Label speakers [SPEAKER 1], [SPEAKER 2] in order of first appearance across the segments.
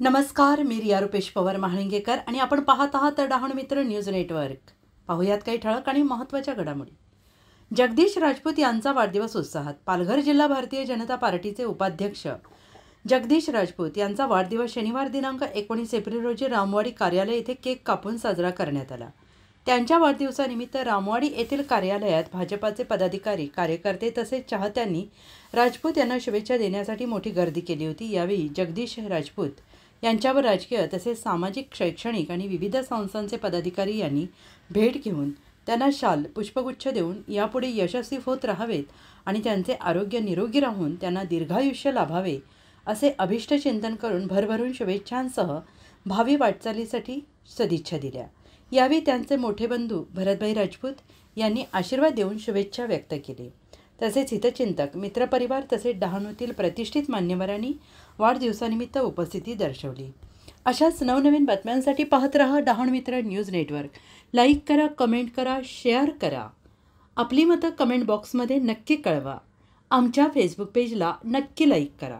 [SPEAKER 1] नमस्कार, मी रिया रुपेश पवार महाळिंगेकर आणि आपण पाहत आहात डहाणू मित्र न्यूज नेटवर्क। पाहुयात काही ठळक आणि महत्त्वाच्या घडामोडी। जगदीश राजपूत यांचा वाढदिवस उत्साहात। पालघर जिल्हा भारतीय जनता पार्टीचे उपाध्यक्ष जगदीश राजपूत यांचा वाढदिवस शनिवार दिनांक 19 एप्रिल रोजी रामवाडी कार्यालय येथे केक कापून साजरा करण्यात आला। त्यांच्या वाढदिवसानिमित्त रामवाडी येथील कार्यालयात भाजपाचे पदाधिकारी, कार्यकर्ते तसेच चाहत्यांनी राजपूत यांना शुभेच्छा देण्यासाठी मोठी गर्दी केली होती। यावेळी जगदीश राजपूत यांच्यावर राजकीय तसेच सामाजिक, शैक्षणिक आणि विविध संस्थांचे पदाधिकारी यांनी भेट घेऊन त्यांना शाल, पुष्पगुच्छ देऊन यापुढे यशस्वी होत राहावेत आणि त्यांचे आरोग्य निरोगी राहून त्यांना दीर्घायुष्य लाभावे असे अभिष्ट चिंतन करून भरभरून शुभेच्छांसह भावी वाटचालीसाठी सदिच्छा दिल्या। यावेळी त्यांचे मोठे बंधू भरतभाई राजपूत यांनी आशीर्वाद देऊन शुभेच्छा व्यक्त केली। तसेच हितचिंतक, मित्रपरिवार तसेच डहाणूतील प्रतिष्ठित मान्यवरांनी वाढदिवसानिमित्त उपस्थिती दर्शवली। अशाच नवनवीन बातम्यांसाठी पाहत रहा डहाणू मित्र न्यूज नेटवर्क। लाईक करा, कमेंट करा, शेअर करा। आपली मतं कमेंट बॉक्समध्ये नक्की कळवा। आमच्या फेसबुक पेजला नक्की लाईक करा।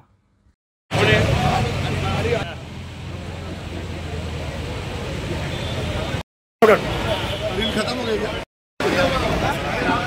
[SPEAKER 2] खत्म हो गया।